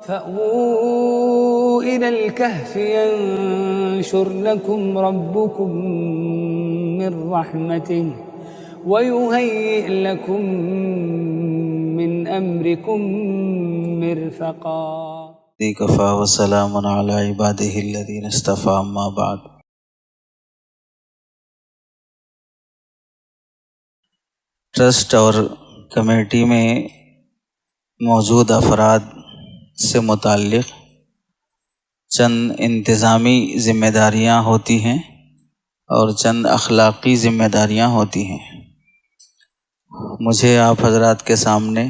فأووا إلى الكهف ينشر لكم ربكم من رحمته ويهيئ لكم من أمركم مرفقا. كفى وسلام على عباده الذين اصطفى اما بعد. ٹرسٹ اور کمیٹی میں موجود افراد سے متعلق چند انتظامی ذمہ داریاں ہوتی ہیں اور چند اخلاقی ذمہ داریاں ہوتی ہیں. مجھے آپ حضرات کے سامنے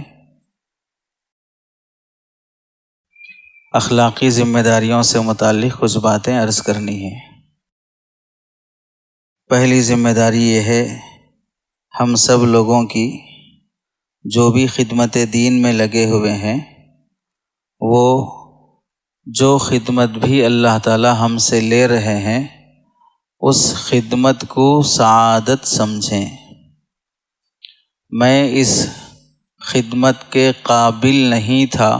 اخلاقی ذمہ داریوں سے متعلق کچھ باتیں عرض کرنی ہیں. پہلی ذمہ داری یہ ہے ہم سب لوگوں کی جو بھی خدمت دین میں لگے ہوئے ہیں وہ جو خدمت بھی اللہ تعالی ہم سے لے رہے ہیں اس خدمت کو سعادت سمجھیں. میں اس خدمت کے قابل نہیں تھا،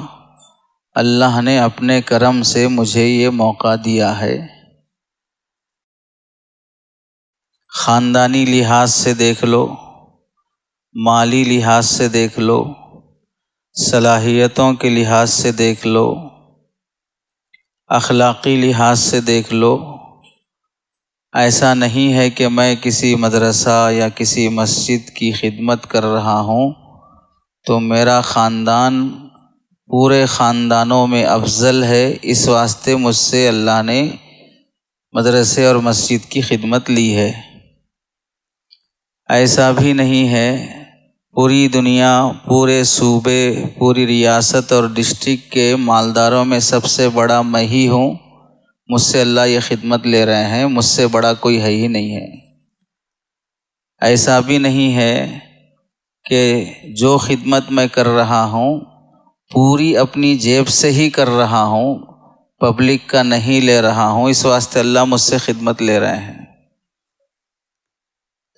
اللہ نے اپنے کرم سے مجھے یہ موقع دیا ہے. خاندانی لحاظ سے دیکھ لو، مالی لحاظ سے دیکھ لو، صلاحیتوں کے لحاظ سے دیکھ لو، اخلاقی لحاظ سے دیکھ لو. ایسا نہیں ہے کہ میں کسی مدرسہ یا کسی مسجد کی خدمت کر رہا ہوں تو میرا خاندان پورے خاندانوں میں افضل ہے، اس واسطے مجھ سے اللہ نے مدرسے اور مسجد کی خدمت لی ہے. ایسا بھی نہیں ہے. پوری دنیا، پورے صوبے، پوری ریاست اور ڈسٹرکٹ کے مالداروں میں سب سے بڑا میں ہی ہوں، مجھ سے اللہ یہ خدمت لے رہے ہیں، مجھ سے بڑا کوئی ہے ہی نہیں ہے. ایسا بھی نہیں ہے کہ جو خدمت میں کر رہا ہوں پوری اپنی جیب سے ہی کر رہا ہوں، پبلک کا نہیں لے رہا ہوں، اس واسطے اللہ مجھ سے خدمت لے رہے ہیں.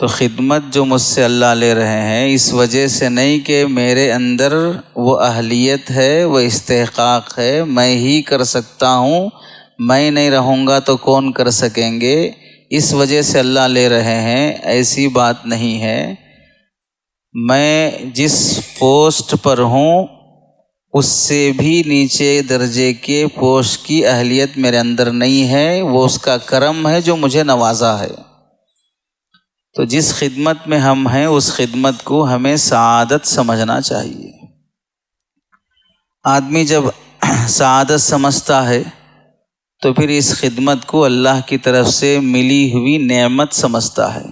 تو خدمت جو مجھ سے اللہ لے رہے ہیں اس وجہ سے نہیں کہ میرے اندر وہ اہلیت ہے، وہ استحقاق ہے، میں ہی کر سکتا ہوں، میں نہیں رہوں گا تو کون کر سکیں گے، اس وجہ سے اللہ لے رہے ہیں، ایسی بات نہیں ہے. میں جس پوسٹ پر ہوں اس سے بھی نیچے درجے کے پوسٹ کی اہلیت میرے اندر نہیں ہے، وہ اس کا کرم ہے جو مجھے نوازا ہے. تو جس خدمت میں ہم ہیں اس خدمت کو ہمیں سعادت سمجھنا چاہیے. آدمی جب سعادت سمجھتا ہے تو پھر اس خدمت کو اللہ کی طرف سے ملی ہوئی نعمت سمجھتا ہے،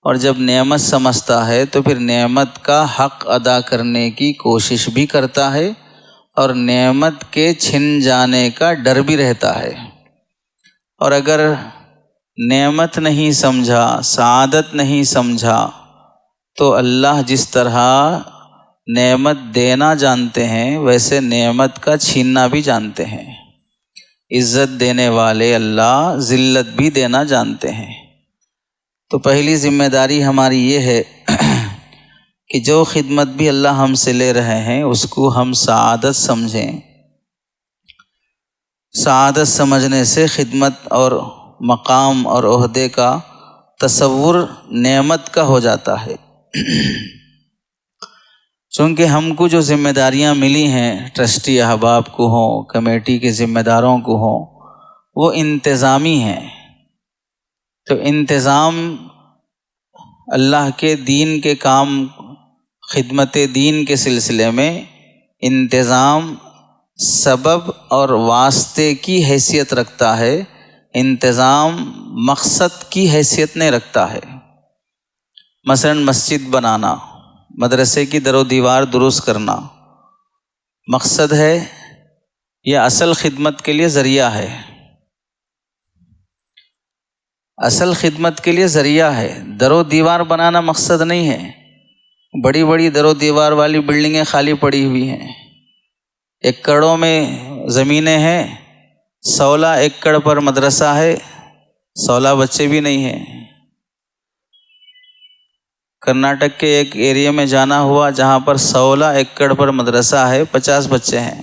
اور جب نعمت سمجھتا ہے تو پھر نعمت کا حق ادا کرنے کی کوشش بھی کرتا ہے اور نعمت کے چھن جانے کا ڈر بھی رہتا ہے. اور اگر نعمت نہیں سمجھا، سعادت نہیں سمجھا تو اللہ جس طرح نعمت دینا جانتے ہیں ویسے نعمت کا چھیننا بھی جانتے ہیں. عزت دینے والے اللہ ذلت بھی دینا جانتے ہیں. تو پہلی ذمہ داری ہماری یہ ہے کہ جو خدمت بھی اللہ ہم سے لے رہے ہیں اس کو ہم سعادت سمجھیں. سعادت سمجھنے سے خدمت اور مقام اور عہدے کا تصور نعمت کا ہو جاتا ہے. چونکہ ہم کو جو ذمہ داریاں ملی ہیں، ٹرسٹی احباب کو ہوں، کمیٹی کے ذمہ داروں کو ہوں، وہ انتظامی ہیں. تو انتظام اللہ کے دین کے کام، خدمت دین کے سلسلے میں انتظام سبب اور واسطے کی حیثیت رکھتا ہے، انتظام مقصد کی حیثیت نہیں رکھتا ہے. مثلا مسجد بنانا، مدرسے کی در و دیوار درست کرنا مقصد ہے یا اصل خدمت کے لیے ذریعہ ہے؟ اصل خدمت کے لیے ذریعہ ہے. در و دیوار بنانا مقصد نہیں ہے. بڑی بڑی در و دیوار والی بلڈنگیں خالی پڑی ہوئی ہیں، ایکڑوں میں زمینیں ہیں، 16 ایکڑ پر مدرسہ ہے، 16 بچے بھی نہیں ہیں. کرناٹک کے ایک ایریا میں جانا ہوا جہاں پر 16 ایکڑ پر مدرسہ ہے، 50 بچے ہیں.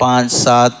5, 7,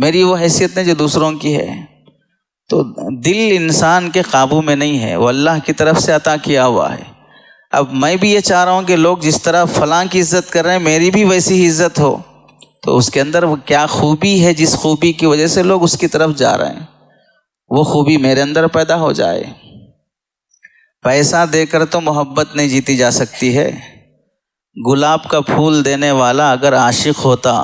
میری وہ حیثیت نہیں جو دوسروں کی ہے. تو دل انسان کے قابو میں نہیں ہے، وہ اللہ کی طرف سے عطا کیا ہوا ہے. اب میں بھی یہ چاہ رہا ہوں کہ لوگ جس طرح فلاں کی عزت کر رہے ہیں میری بھی ویسی ہی عزت ہو، تو اس کے اندر وہ کیا خوبی ہے جس خوبی کی وجہ سے لوگ اس کی طرف جا رہے ہیں، وہ خوبی میرے اندر پیدا ہو جائے. پیسہ دے کر تو محبت نہیں جیتی جا سکتی ہے. گلاب کا پھول دینے والا اگر عاشق ہوتا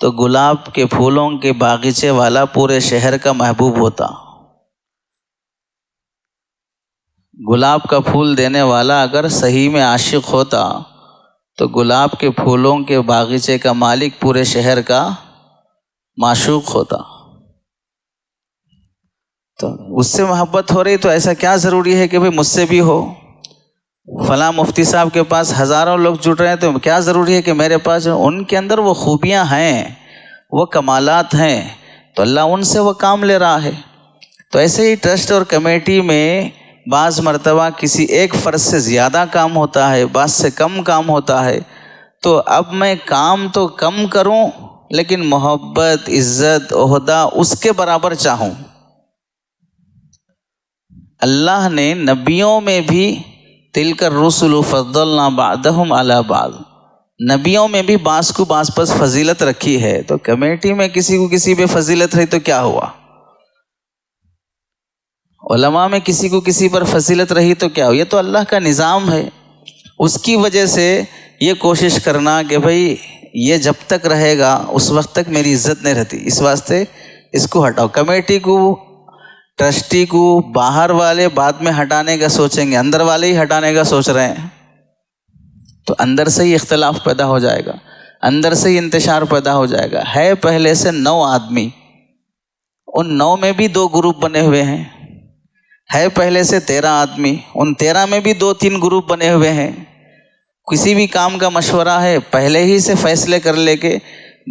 تو گلاب کے پھولوں کے باغیچے والا پورے شہر کا محبوب ہوتا. گلاب کا پھول دینے والا اگر صحیح میں عاشق ہوتا تو گلاب کے پھولوں کے باغیچے کا مالک پورے شہر کا معشوق ہوتا. تو اس سے محبت ہو رہی تو ایسا کیا ضروری ہے کہ بھئی مجھ سے بھی ہو. فلاں مفتی صاحب کے پاس ہزاروں لوگ جٹ رہے ہیں تو کیا ضروری ہے کہ میرے پاس ان کے اندر وہ خوبیاں ہیں، وہ کمالات ہیں، تو اللہ ان سے وہ کام لے رہا ہے. تو ایسے ہی ٹرسٹ اور کمیٹی میں بعض مرتبہ کسی ایک فرد سے زیادہ کام ہوتا ہے، بعض سے کم کام ہوتا ہے. تو اب میں کام تو کم کروں لیکن محبت، عزت، عہدہ اس کے برابر چاہوں. اللہ نے نبیوں میں بھی تلک الرسل فضلنا بعضهم علی بعض، نبیوں میں بھی بعض کو بعض پر فضیلت رکھی ہے. تو کمیٹی میں کسی کو کسی پہ فضیلت رہی تو کیا ہوا، علماء میں کسی کو کسی پر فضیلت رہی تو کیا ہوا. یہ تو اللہ کا نظام ہے. اس کی وجہ سے یہ کوشش کرنا کہ بھئی یہ جب تک رہے گا اس وقت تک میری عزت نہیں رہتی، اس واسطے اس کو ہٹاؤ. کمیٹی کو، ٹرسٹی کو باہر والے بعد میں ہٹانے کا سوچیں گے، اندر والے ہی ہٹانے کا سوچ رہے ہیں. تو اندر سے ہی اختلاف پیدا ہو جائے گا، اندر سے ہی انتشار پیدا ہو جائے گا. ہے پہلے سے 9 آدمی، ان 9 میں بھی 2 گروپ بنے ہوئے ہیں. ہے پہلے سے 13 آدمی، ان 13 میں بھی 2-3 گروپ بنے ہوئے ہیں. کسی بھی کام کا مشورہ ہے پہلے ہی سے فیصلے کر لے کے.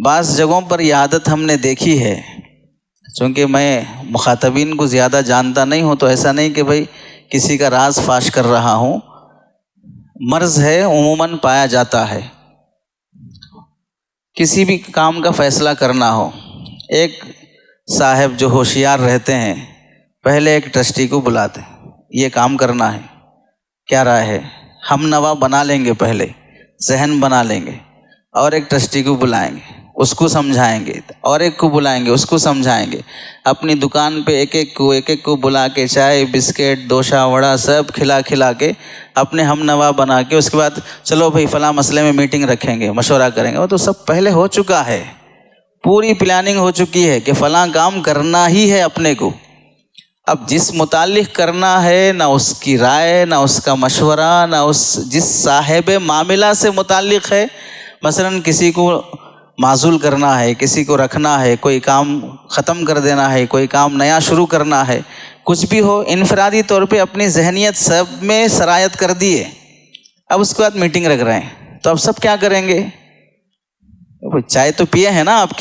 بعض جگہوں پر یہ عادت ہم نے دیکھی ہے، چونکہ میں مخاطبین کو زیادہ جانتا نہیں ہوں تو ایسا نہیں کہ بھئی کسی کا راز فاش کر رہا ہوں. مرض ہے عموماً پایا جاتا ہے. کسی بھی کام کا فیصلہ کرنا ہو، ایک صاحب جو ہوشیار رہتے ہیں پہلے ایک ٹرسٹی کو بلاتے ہیں، یہ کام کرنا ہے، کیا رائے ہے؟ ہم نوا بنا لیں گے، پہلے ذہن بنا لیں گے، اور ایک ٹرسٹی کو بلائیں گے، اس کو سمجھائیں گے، اور ایک کو بلائیں گے، اس کو سمجھائیں گے. اپنی دکان پہ ایک ایک کو بلا کے چائے، بسکٹ، دوشا، وڑا سب کھلا کے اپنے ہم نوا بنا کے اس کے بعد چلو بھئی فلاں مسئلے میں میٹنگ رکھیں گے، مشورہ کریں گے. وہ تو سب پہلے ہو چکا ہے، پوری پلاننگ ہو چکی ہے کہ فلاں کام کرنا ہی ہے اپنے کو. اب جس متعلق کرنا ہے نہ اس کی رائے، نہ اس کا مشورہ، نہ جس صاحب معاملہ سے متعلق ہے. مثلا کسی کو معزول کرنا ہے، کسی کو رکھنا ہے، کوئی کام ختم کر دینا ہے، کوئی کام نیا شروع کرنا ہے، کچھ بھی ہو، انفرادی طور پہ اپنی ذہنیت سب میں سرایت کر دیے. اب اس کے بعد میٹنگ رکھ رہے ہیں تو اب سب کیا کریں گے؟ چائے تو پیے ہیں نا، آپ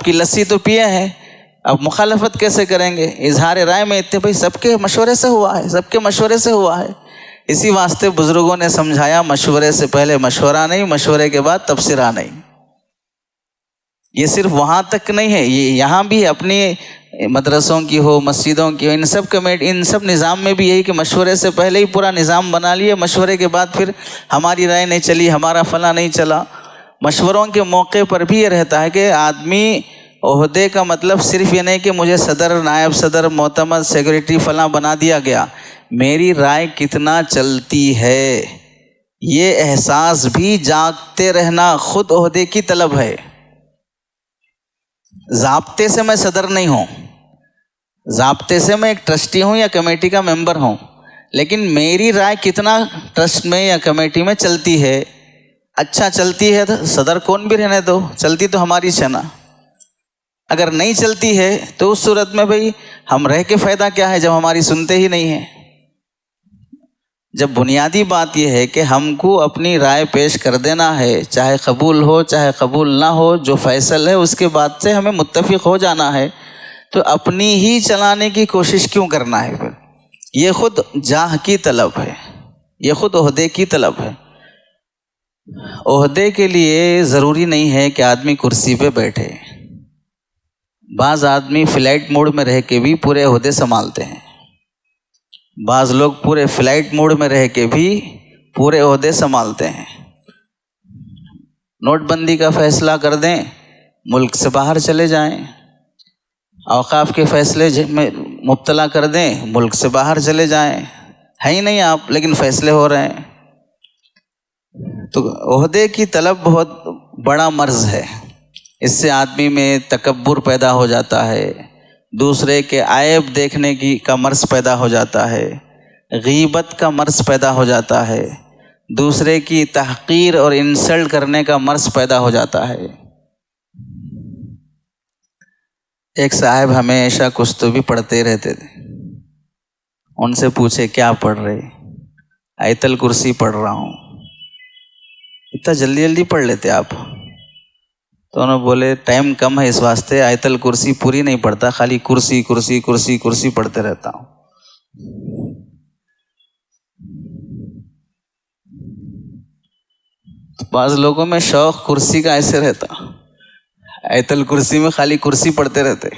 کی لسی تو پیے ہیں، اب مخالفت کیسے کریں گے؟ اظہار رائے میں بھائی سب کے مشورے سے ہوا ہے. اسی واسطے بزرگوں نے سمجھایا مشورے سے پہلے مشورہ نہیں، مشورے کے بعد تبصرہ نہیں. یہ صرف وہاں تک نہیں ہے، یہ یہاں بھی اپنی مدرسوں کی ہو، مسجدوں کی ہو، ان سب نظام میں بھی یہی کہ مشورے سے پہلے ہی پورا نظام بنا لیے، مشورے کے بعد پھر ہماری رائے نہیں چلی، ہمارا فلاں نہیں چلا. مشوروں کے موقع پر بھی یہ رہتا ہے کہ آدمی عہدے کا مطلب صرف یہ نہیں کہ مجھے صدر، نائب صدر، معتمد، سیکریٹری فلاں بنا دیا گیا، میری رائے کتنا چلتی ہے، یہ احساس بھی جاگتے رہنا خود عہدے کی طلب ہے. ضابطے سے میں صدر نہیں ہوں، ضابطے سے میں ایک ٹرسٹی ہوں یا کمیٹی کا ممبر ہوں، لیکن میری رائے کتنا ٹرسٹ میں یا کمیٹی میں چلتی ہے. اچھا چلتی ہے تو صدر کون بھی رہنے دو، چلتی تو ہماری چنا. اگر نہیں چلتی ہے تو اس صورت میں بھئی ہم رہ کے فائدہ کیا ہے جب ہماری سنتے ہی نہیں ہیں. جب بنیادی بات یہ ہے کہ ہم کو اپنی رائے پیش کر دینا ہے، چاہے قبول ہو چاہے قبول نہ ہو، جو فیصل ہے اس کے بعد سے ہمیں متفق ہو جانا ہے، تو اپنی ہی چلانے کی کوشش کیوں کرنا ہے؟ پھر یہ خود جاہ کی طلب ہے، یہ خود عہدے کی طلب ہے. عہدے کے لیے ضروری نہیں ہے کہ آدمی کرسی پہ بیٹھے. بعض آدمی فلائٹ موڈ میں رہ کے بھی پورے عہدے سنبھالتے ہیں. بعض لوگ پورے فلائٹ موڈ میں رہ کے بھی پورے عہدے سنبھالتے ہیں. نوٹ بندی کا فیصلہ کر دیں، ملک سے باہر چلے جائیں. اوقاف کے فیصلے میں مبتلا کر دیں، ملک سے باہر چلے جائیں. ہے ہی نہیں آپ، لیکن فیصلے ہو رہے ہیں. تو عہدے کی طلب بہت بڑا مرض ہے. اس سے آدمی میں تکبر پیدا ہو جاتا ہے، دوسرے کے عیب دیکھنے کا مرض پیدا ہو جاتا ہے، غیبت کا مرض پیدا ہو جاتا ہے، دوسرے کی تحقیر اور انسلٹ کرنے کا مرض پیدا ہو جاتا ہے. ایک صاحب ہمیشہ کچھ تو بھی پڑھتے رہتے تھے. ان سے پوچھے کیا پڑھ رہے؟ آیت الکرسی پڑھ رہا ہوں. اتنا جلدی جلدی پڑھ لیتے آپ؟ تو انہوں نے بولے ٹائم کم ہے اس واسطے آیت الکرسی پوری نہیں پڑھتا، خالی کرسی کرسی کرسی کرسی پڑھتے رہتا ہوں. بعض لوگوں میں شوق کرسی کا ایسے رہتا، آیت الکرسی میں خالی کرسی پڑھتے رہتے.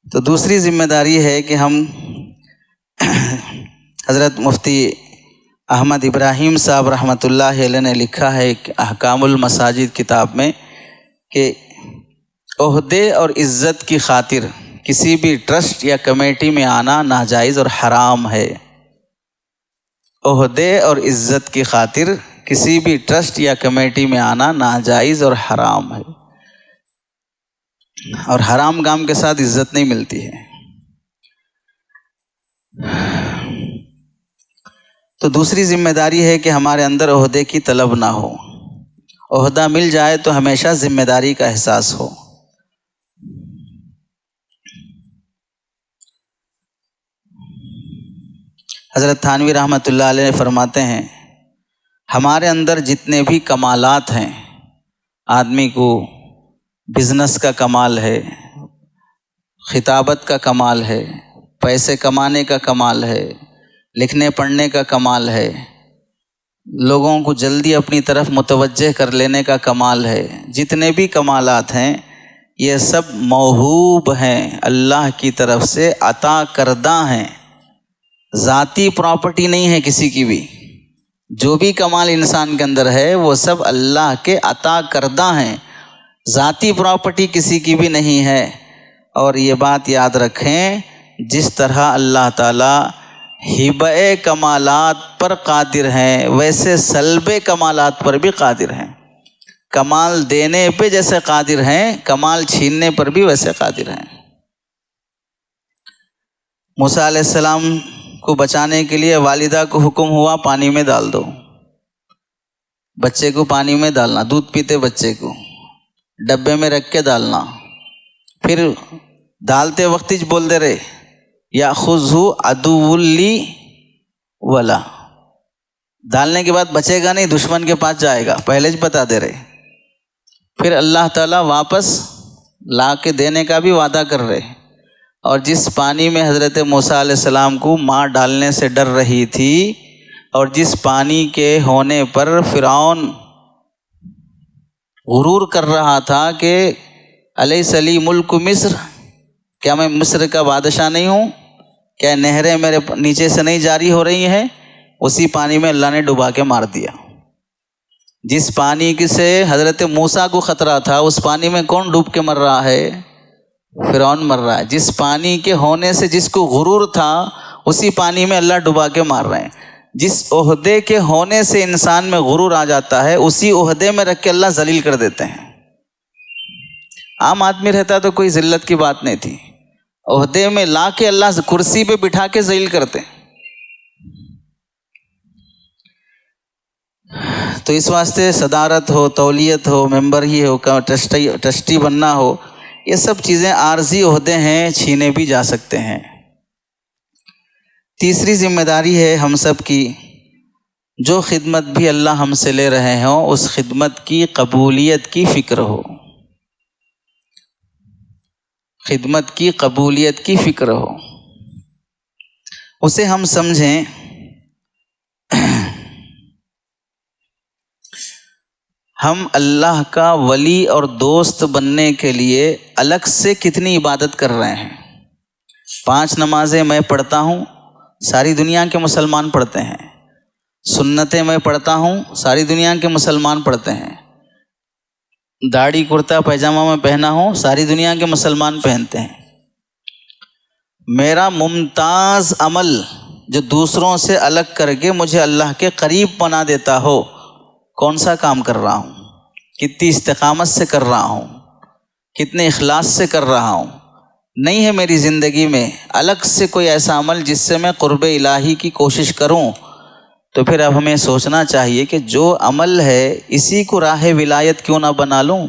تو دوسری ذمہ داری ہے کہ ہم حضرت مفتی احمد ابراہیم صاحب رحمۃ اللہ علیہ نے لکھا ہے احکام المساجد کتاب میں کہ عہدے اور عزت کی خاطر کسی بھی ٹرسٹ یا کمیٹی میں آنا ناجائز اور حرام ہے. عہدے اور عزت کی خاطر کسی بھی ٹرسٹ یا کمیٹی میں آنا ناجائز اور حرام ہے، اور حرام کام کے ساتھ عزت نہیں ملتی ہے. تو دوسری ذمہ داری ہے کہ ہمارے اندر عہدے کی طلب نہ ہو. عہدہ مل جائے تو ہمیشہ ذمہ داری کا احساس ہو. حضرت تھانوی رحمۃ اللہ علیہ فرماتے ہیں ہمارے اندر جتنے بھی کمالات ہیں، آدمی کو بزنس کا کمال ہے، خطابت کا کمال ہے، پیسے کمانے کا کمال ہے، لکھنے پڑھنے کا کمال ہے، لوگوں کو جلدی اپنی طرف متوجہ کر لینے کا کمال ہے. جتنے بھی کمالات ہیں یہ سب موہوب ہیں، اللہ کی طرف سے عطا کردہ ہیں. ذاتی پراپرٹی نہیں ہے کسی کی بھی. جو بھی کمال انسان کے اندر ہے وہ سب اللہ کے عطا کردہ ہیں، ذاتی پراپرٹی کسی کی بھی نہیں ہے. اور یہ بات یاد رکھیں، جس طرح اللہ تعالیٰ ہبہ کمالات پر قادر ہیں ویسے سلب کمالات پر بھی قادر ہیں. کمال دینے پہ جیسے قادر ہیں، کمال چھیننے پر بھی ویسے قادر ہیں. موسیٰ علیہ السلام کو بچانے کے لیے والدہ کو حکم ہوا پانی میں ڈال دو. بچے کو پانی میں ڈالنا، دودھ پیتے بچے کو ڈبے میں رکھ کے ڈالنا. پھر ڈالتے وقت ہی بول دے رہے یاخذہ عدو لی ولا. ڈالنے کے بعد بچے گا نہیں، دشمن کے پاس جائے گا، پہلے ہی بتا دے رہے. پھر اللہ تعالیٰ واپس لا کے دینے کا بھی وعدہ کر رہے. اور جس پانی میں حضرت موسیٰ علیہ السلام کو ماں ڈالنے سے ڈر رہی تھی، اور جس پانی کے ہونے پر فرعون غرور کر رہا تھا کہ الیس لی ملک مصر، کیا میں مصر کا بادشاہ نہیں ہوں، کیا نہریں میرے نیچے سے نہیں جاری ہو رہی ہیں، اسی پانی میں اللہ نے ڈبا کے مار دیا. جس پانی سے حضرت موسیٰ کو خطرہ تھا اس پانی میں کون ڈوب کے مر رہا ہے؟ فرعون مر رہا ہے. جس پانی کے ہونے سے جس کو غرور تھا اسی پانی میں اللہ ڈبا کے مار رہے ہیں. جس عہدے کے ہونے سے انسان میں غرور آ جاتا ہے اسی عہدے میں رکھ کے اللہ ذلیل کر دیتے ہیں. عام آدمی رہتا تو کوئی ذلت کی بات نہیں تھی، عہدے میں لا کے اللہ کرسی پہ بٹھا کے ذلیل کرتے. تو اس واسطے صدارت ہو، تولیت ہو، ممبر ہی ہو، ٹرسٹی بننا ہو، یہ سب چیزیں عارضی عہدے ہیں، چھینے بھی جا سکتے ہیں. تیسری ذمہ داری ہے ہم سب کی، جو خدمت بھی اللہ ہم سے لے رہے ہوں اس خدمت کی قبولیت کی فکر ہو. خدمت کی قبولیت کی فکر ہو. اسے ہم سمجھیں ہم اللہ کا ولی اور دوست بننے کے لیے الگ سے کتنی عبادت کر رہے ہیں۔ 5 نمازیں میں پڑھتا ہوں، ساری دنیا کے مسلمان پڑھتے ہیں۔ سنتیں میں پڑھتا ہوں، ساری دنیا کے مسلمان پڑھتے ہیں۔ داڑھی کرتا پیجامہ میں پہنا ہوں، ساری دنیا کے مسلمان پہنتے ہیں۔ میرا ممتاز عمل جو دوسروں سے الگ کر کے مجھے اللہ کے قریب بنا دیتا ہو، کون سا کام کر رہا ہوں، کتنی استقامت سے کر رہا ہوں، کتنے اخلاص سے کر رہا ہوں؟ نہیں ہے میری زندگی میں الگ سے کوئی ایسا عمل جس سے میں قرب الہی کی کوشش کروں، تو پھر اب ہمیں سوچنا چاہیے کہ جو عمل ہے اسی کو راہ ولایت کیوں نہ بنا لوں،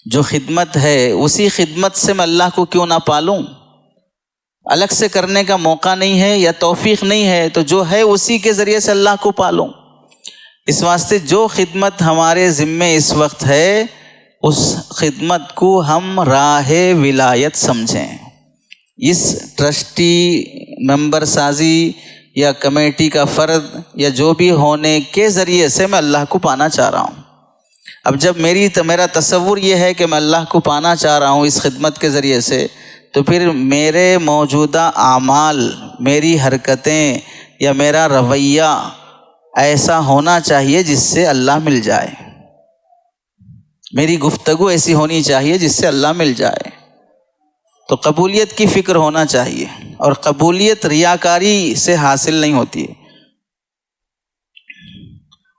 جو خدمت ہے اسی خدمت سے میں اللہ کو کیوں نہ پالوں۔ الگ سے کرنے کا موقع نہیں ہے یا توفیق نہیں ہے تو جو ہے اسی کے ذریعے سے اللہ کو پالوں۔ اس واسطے جو خدمت ہمارے ذمے اس وقت ہے اس خدمت کو ہم راہ ولایت سمجھیں۔ اس ٹرسٹی، ممبر سازی یا کمیٹی کا فرد یا جو بھی ہونے کے ذریعے سے میں اللہ کو پانا چاہ رہا ہوں۔ اب جب میرا تصور یہ ہے کہ میں اللہ کو پانا چاہ رہا ہوں اس خدمت کے ذریعے سے، تو پھر میرے موجودہ اعمال، میری حرکتیں یا میرا رویہ ایسا ہونا چاہیے جس سے اللہ مل جائے، میری گفتگو ایسی ہونی چاہیے جس سے اللہ مل جائے۔ تو قبولیت کی فکر ہونا چاہیے، اور قبولیت ریاکاری سے حاصل نہیں ہوتی ہے۔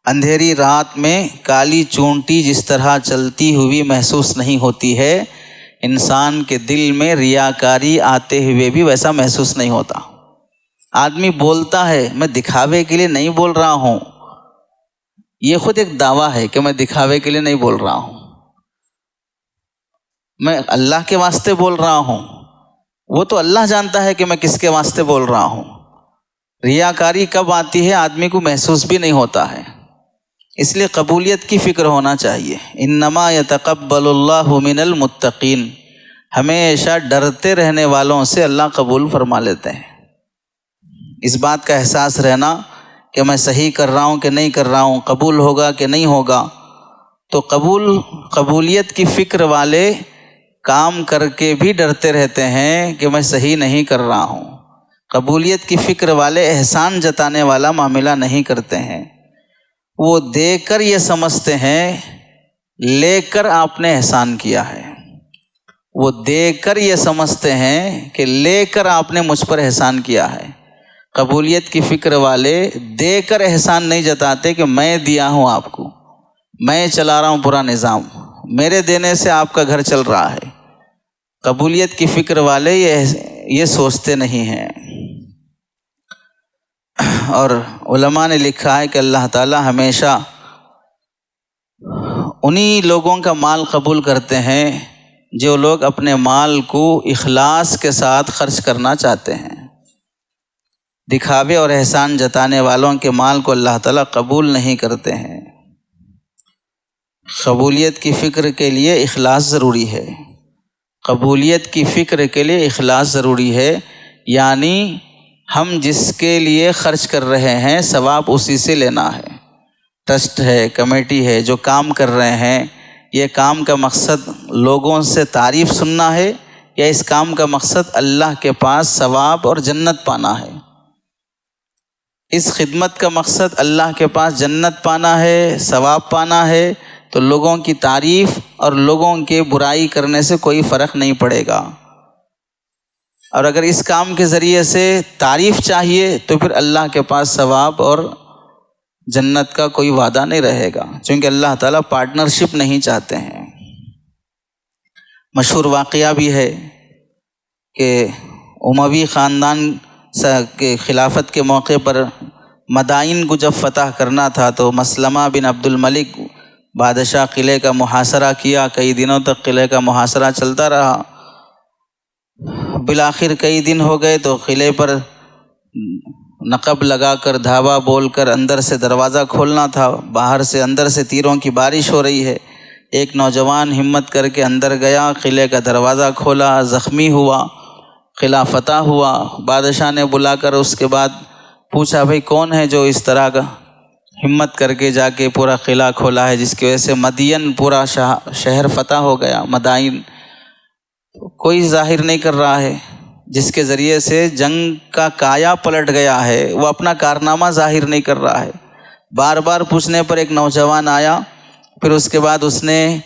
اندھیری رات میں کالی چونٹی جس طرح چلتی ہوئی محسوس نہیں ہوتی ہے، انسان کے دل میں ریاکاری آتے ہوئے بھی ویسا محسوس نہیں ہوتا۔ آدمی بولتا ہے میں دکھاوے کے لیے نہیں بول رہا ہوں، یہ خود ایک دعویٰ ہے کہ میں دکھاوے کے لیے نہیں بول رہا ہوں، میں اللہ کے واسطے بول رہا ہوں۔ وہ تو اللہ جانتا ہے کہ میں کس کے واسطے بول رہا ہوں۔ ریاکاری کب آتی ہے آدمی کو محسوس بھی نہیں ہوتا ہے۔ اس لیے قبولیت کی فکر ہونا چاہیے۔ انما یتقبل اللہ من المتقین، ہمیشہ ڈرتے رہنے والوں سے اللہ قبول فرما لیتے ہیں۔ اس بات کا احساس رہنا کہ میں صحیح کر رہا ہوں کہ نہیں کر رہا ہوں، قبول ہوگا کہ نہیں ہوگا۔ تو قبولیت کی فکر والے کام کر کے بھی ڈرتے رہتے ہیں کہ میں صحیح نہیں کر رہا ہوں۔ قبولیت کی فکر والے احسان جتانے والا معاملہ نہیں کرتے ہیں، وہ دے کر یہ سمجھتے ہیں لے کر آپ نے احسان کیا ہے، وہ دے کر یہ سمجھتے ہیں کہ لے کر آپ نے مجھ پر احسان کیا ہے۔ قبولیت کی فکر والے دے کر احسان نہیں جتاتے کہ میں دیا ہوں آپ کو، میں چلا رہا ہوں پورا نظام، میرے دینے سے آپ کا گھر چل رہا ہے۔ قبولیت کی فکر والے یہ سوچتے نہیں ہیں۔ اور علماء نے لکھا ہے کہ اللہ تعالی ہمیشہ انہی لوگوں کا مال قبول کرتے ہیں جو لوگ اپنے مال کو اخلاص کے ساتھ خرچ کرنا چاہتے ہیں۔ دکھاوے اور احسان جتانے والوں کے مال کو اللہ تعالیٰ قبول نہیں کرتے ہیں۔ قبولیت کی فکر کے لیے اخلاص ضروری ہے، قبولیت کی فکر کے لیے اخلاص ضروری ہے، یعنی ہم جس کے لیے خرچ کر رہے ہیں ثواب اسی سے لینا ہے۔ ٹرسٹ ہے، کمیٹی ہے، جو کام کر رہے ہیں، یہ کام کا مقصد لوگوں سے تعریف سننا ہے یا اس کام کا مقصد اللہ کے پاس ثواب اور جنت پانا ہے؟ اس خدمت کا مقصد اللہ کے پاس جنت پانا ہے، ثواب پانا ہے، تو لوگوں کی تعریف اور لوگوں کے برائی کرنے سے کوئی فرق نہیں پڑے گا۔ اور اگر اس کام کے ذریعے سے تعریف چاہیے تو پھر اللہ کے پاس ثواب اور جنت کا کوئی وعدہ نہیں رہے گا، چونکہ اللہ تعالیٰ پارٹنرشپ نہیں چاہتے ہیں۔ مشہور واقعہ بھی ہے کہ اموی خاندان کے خلافت کے موقع پر مدائن کو جب فتح کرنا تھا تو مسلمہ بن عبد الملک بادشاہ قلعے کا محاصرہ کیا، کئی دنوں تک قلعے کا محاصرہ چلتا رہا۔ بالآخر کئی دن ہو گئے تو قلعے پر نقب لگا کر دھاوا بول کر اندر سے دروازہ کھولنا تھا، باہر سے اندر سے تیروں کی بارش ہو رہی ہے۔ ایک نوجوان ہمت کر کے اندر گیا، قلعے کا دروازہ کھولا، زخمی ہوا، قلعہ فتح ہوا، بادشاہ نے بلا کر اس کے بعد پوچھا بھئی کون ہے جو اس طرح کا ہمت کر کے جا کے پورا قلعہ کھولا ہے، جس کی وجہ سے مدین پورا شہر فتح ہو گیا، مدائن. کوئی ظاہر نہیں کر رہا ہے، جس کے ذریعے سے جنگ کا کایا پلٹ گیا ہے، وہ اپنا کارنامہ ظاہر نہیں کر رہا ہے. بار بار پوچھنے پر ایک نوجوان آیا، پھر اس کے بعد اس نے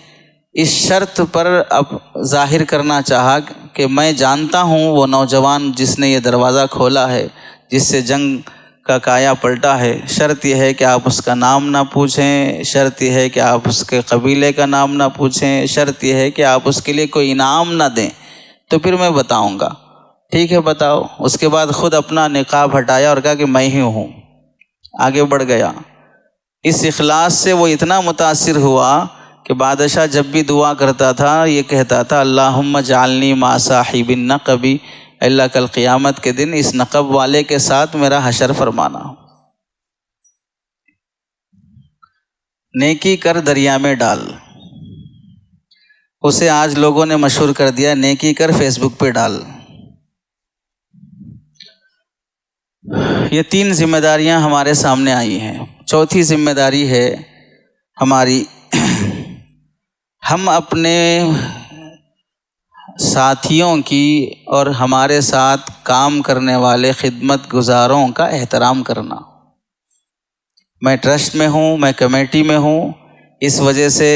اس شرط پر اب ظاہر کرنا چاہا کہ میں جانتا ہوں وہ نوجوان جس نے یہ دروازہ کھولا ہے، جس سے جنگ کا کایا پلٹا ہے. شرط یہ ہے کہ آپ اس کا نام نہ پوچھیں، شرط یہ ہے کہ آپ اس کے قبیلے کا نام نہ پوچھیں، شرط یہ ہے کہ آپ اس کے لیے کوئی انعام نہ دیں، تو پھر میں بتاؤں گا. ٹھیک ہے بتاؤ. اس کے بعد خود اپنا نقاب ہٹایا اور کہا کہ میں ہی ہوں. آگے بڑھ گیا. اس اخلاص سے وہ اتنا متاثر ہوا کہ بادشاہ جب بھی دعا کرتا تھا یہ کہتا تھا اللہم اجعلنی مع صاحب النقب، اللہ کل قیامت کے دن اس نقب والے کے ساتھ میرا حشر فرمانا. نیکی کر دریا میں ڈال، اسے آج لوگوں نے مشہور کر دیا نیکی کر فیس بک پہ ڈال. یہ 3 ذمہ داریاں ہمارے سامنے آئی ہیں. چوتھی ذمہ داری ہے ہماری، ہم اپنے ساتھیوں کی اور ہمارے ساتھ کام کرنے والے خدمت گزاروں کا احترام کرنا. میں ٹرسٹ میں ہوں، میں کمیٹی میں ہوں، اس وجہ سے